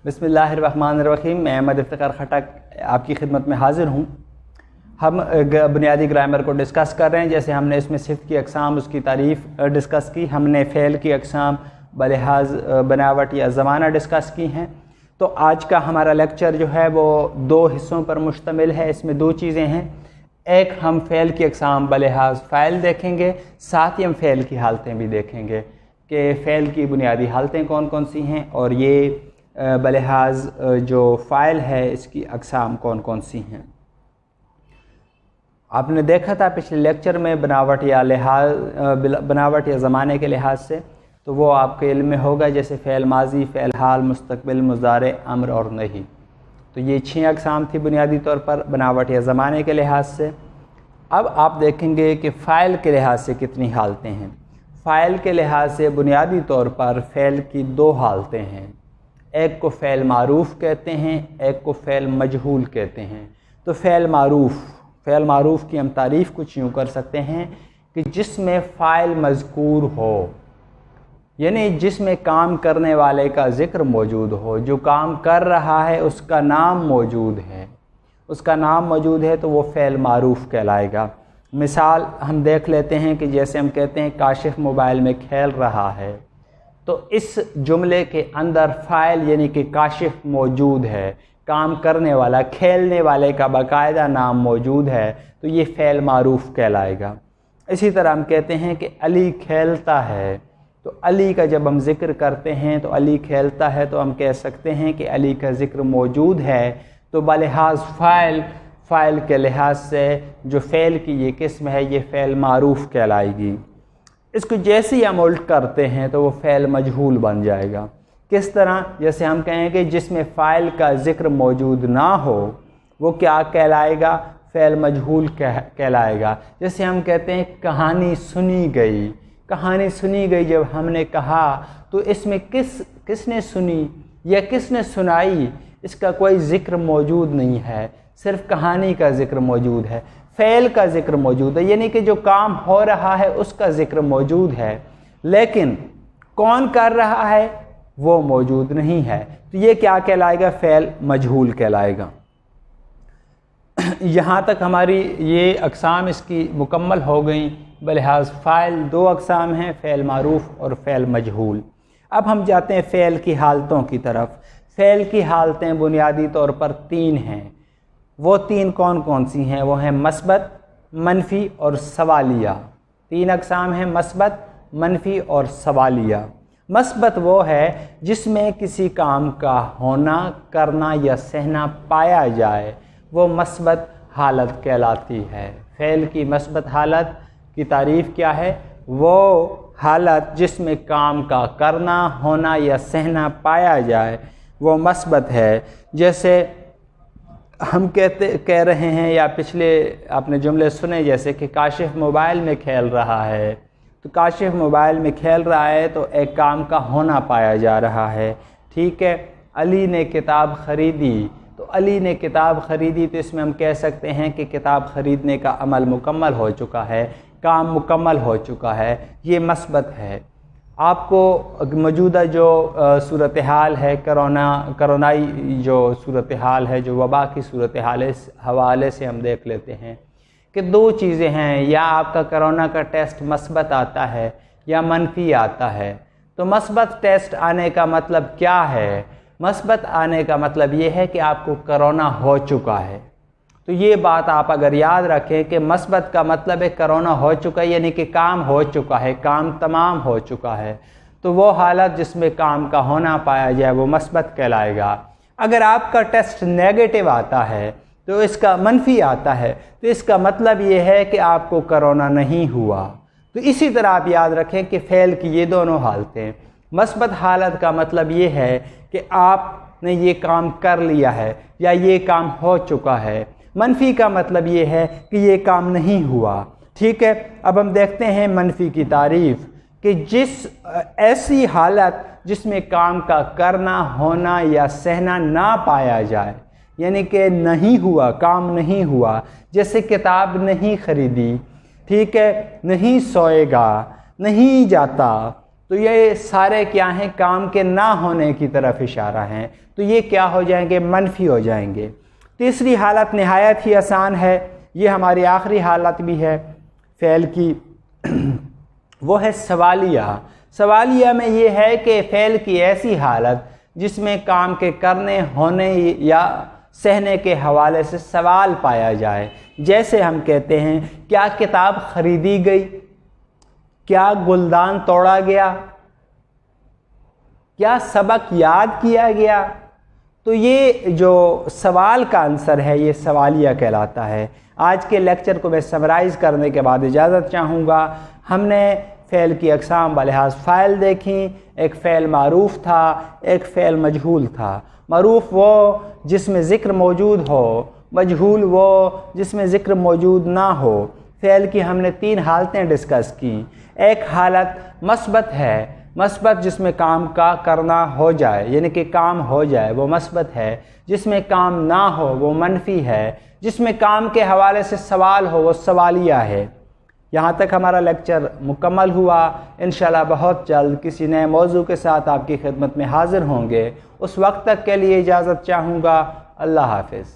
बिस्मिल्लाहिर्रहमानिर्रहीम। मैं अहमद इफ्तिखार खटक आपकी खिदमत में हाज़िर हूँ। हम बुनियादी ग्रामर को डिस्कस कर रहे हैं। जैसे हमने इसमें सिफ़त की अक़साम, उसकी तारीफ़ डिस्कस की, हमने फ़ेल की अक़साम बलिहाज बनावट या ज़माना डिस्कस की हैं। तो आज का हमारा लेक्चर जो है वो दो हिस्सों पर मुश्तमिल है। इसमें दो चीज़ें हैं। एक, हम फ़ेल की अक़साम बलिहाज फ़ाइल देखेंगे, साथ ही हम फ़ेल की हालतें भी देखेंगे कि फ़ेल की बुनियादी हालतें कौन कौन सी हैं और ये बलिहाज जो फ़ाइल है इसकी अक़साम कौन कौन सी हैं। आपने देखा था पिछले लेक्चर में बनावट या ज़माने के लिहाज से, तो वो आपके इल्म में होगा। जैसे फ़ेल माजी, फ़ेल हाल, मुस्तक़बिल, मुज़ारे, अम्र और नहीं। तो ये 6 अक़साम थी बुनियादी तौर पर बनावट या ज़माने के लिहाज से। अब आप देखेंगे कि फ़ाइल के लिहाज से कितनी हालतें हैं। फ़ाइल के लिहाज से बुनियादी तौर पर फ़ेल की 2 हालतें हैं। एक को फ़ेल मारूफ़ कहते हैं, एक को फ़ेल मजहूल कहते हैं। तो फ़ेल मारूफ़ की हम तारीफ़ कुछ यूँ कर सकते हैं कि जिसमें फ़ाइल मज़कूर हो, यानी जिसमें काम करने वाले का ज़िक्र मौजूद हो, जो काम कर रहा है उसका नाम मौजूद है, तो वो फ़ेल मारूफ़ कहलाएगा। मिसाल हम देख लेते हैं कि जैसे हम कहते हैं काशिफ़ मोबाइल में खेल रहा है, तो इस जुमले के अंदर फ़ाइल यानी कि काशिफ़ मौजूद है, काम करने वाला, खेलने वाले का बाकायदा नाम मौजूद है, तो ये फ़ेल मारूफ़ कहलाएगा। इसी तरह हम कहते हैं कि अली खेलता है, तो अली का जब हम ज़िक्र करते हैं तो अली खेलता है, तो हम कह सकते हैं कि अली का ज़िक्र मौजूद है। तो बलिहाज फ़ाइल के लिहाज से जो फ़ेल की ये किस्म है ये फ़ेल मारूफ़ कहलाएगी। इसको जैसे ही हम उल्ट करते हैं तो वो फ़ेल मजहूल बन जाएगा। किस तरह? जैसे हम कहेंगे जिसमें फ़ाइल का ज़िक्र मौजूद ना हो वो क्या कहलाएगा? फ़ेल मजहूल कहलाएगा। जैसे हम कहते हैं कहानी सुनी गई, जब हमने कहा तो इसमें किसने सुनी या किसने सुनाई, इसका कोई ज़िक्र मौजूद नहीं है, सिर्फ़ कहानी का ज़िक्र मौजूद है, फ़ेल का ज़िक्र मौजूद है, यानी कि जो काम हो रहा है उसका ज़िक्र मौजूद है, लेकिन कौन कर रहा है वो मौजूद नहीं है। तो ये क्या कहलाएगा? फ़ेल मजहूल कहलाएगा। यहाँ तक हमारी ये अक़साम इसकी मुकम्मल हो गई। बलिहाज फ़ाइल 2 अक़साम हैं, फ़ेल मारूफ़ और फ़ेल मजहूल। अब हम जाते हैं फ़ेल की हालतों की तरफ। फ़ेल की हालतें बुनियादी तौर पर 3 हैं। वो 3 कौन कौन सी हैं? वो हैं मस्बत, मनफ़ी और सवालिया। 3 अक़साम हैं, मस्बत, मनफ़ी और सवालिया। मस्बत वो है जिसमें किसी काम का होना, करना या सहना पाया जाए, वो मस्बत हालत कहलाती है। फ़ेल की मस्बत हालत की तारीफ़ क्या है? वो हालत जिसमें काम का करना, होना या सहना पाया जाए वो मस्बत है। जैसे हम कह रहे हैं, या पिछले आपने जुमले सुने जैसे कि काशिफ़ मोबाइल में खेल रहा है, तो काशिफ़ मोबाइल में खेल रहा है तो एक काम का होना पाया जा रहा है। ठीक है। अली ने किताब ख़रीदी, तो अली ने किताब ख़रीदी, तो इसमें हम कह सकते हैं कि किताब ख़रीदने का अमल मुकम्मल हो चुका है, काम मुकम्मल हो चुका है, ये मस्बत है। आपको मौजूदा जो सूरत हाल है, करोनाई जो सूरत हाल है, जो वबा की सूरत हाल है, इस हवाले से हम देख लेते हैं कि 2 चीज़ें हैं, या आपका कोरोना का टेस्ट मस्बत आता है या मनफ़ी आता है। तो मस्बत टेस्ट आने का मतलब क्या है? मस्बत आने का मतलब ये है कि आपको कोरोना हो चुका है। तो ये बात आप अगर याद रखें कि मस्बत का मतलब है कोरोना हो चुका है, यानी कि काम हो चुका है, काम तमाम हो चुका है। तो वो हालत जिसमें काम का होना पाया जाए वो मस्बत कहलाएगा। अगर आपका टेस्ट नेगेटिव आता है तो इसका मनफ़ी आता है, तो इसका मतलब ये है कि आपको कोरोना नहीं हुआ। तो इसी तरह आप याद रखें कि फ़ेल की ये दोनों हालतें। मस्बत हालत का मतलब ये है कि आपने ये काम कर लिया है या ये काम हो चुका है। मनफ़ी का मतलब ये है कि ये काम नहीं हुआ। ठीक है। अब हम देखते हैं मनफ़ी की तारीफ़ कि जिस ऐसी हालत जिसमें काम का करना, होना या सहना ना पाया जाए, यानी कि नहीं हुआ, काम नहीं हुआ। जैसे किताब नहीं ख़रीदी, ठीक है, नहीं सोएगा, नहीं जाता, تو یہ سارے کیا ہیں؟ کام کے نہ ہونے کی طرف اشارہ ہیں، تو یہ کیا ہو جائیں گے؟ منفی ہو جائیں گے۔ تیسری حالت نہایت ہی آسان ہے، یہ ہماری آخری حالت بھی ہے فعل کی، وہ ہے سوالیہ۔ سوالیہ میں یہ ہے کہ فعل کی ایسی حالت جس میں کام کے کرنے، ہونے یا سہنے کے حوالے سے سوال پایا جائے۔ جیسے ہم کہتے ہیں کیا کتاب خریدی گئی؟ کیا گلدان توڑا گیا؟ کیا سبق یاد کیا گیا؟ تو یہ جو سوال کا عنصر ہے یہ سوالیہ کہلاتا ہے۔ آج کے لیکچر کو میں سمرائز کرنے کے بعد اجازت چاہوں گا۔ ہم نے فعل کی اقسام بلحاظ فاعل دیکھیں، ایک فعل معروف تھا، ایک فعل مجہول تھا۔ معروف وہ جس میں ذکر موجود ہو، مجہول وہ جس میں ذکر موجود نہ ہو۔ فعل کی ہم نے 3 حالتیں ڈسکس کیں۔ ایک حالت مثبت ہے، مثبت جس میں کام کا کرنا ہو جائے، یعنی کہ کام ہو جائے، وہ مثبت ہے۔ جس میں کام نہ ہو وہ منفی ہے۔ جس میں کام کے حوالے سے سوال ہو وہ سوالیہ ہے۔ یہاں تک ہمارا لیکچر مکمل ہوا۔ انشاءاللہ بہت جلد کسی نئے موضوع کے ساتھ آپ کی خدمت میں حاضر ہوں گے۔ اس وقت تک کے لیے اجازت چاہوں گا۔ اللہ حافظ۔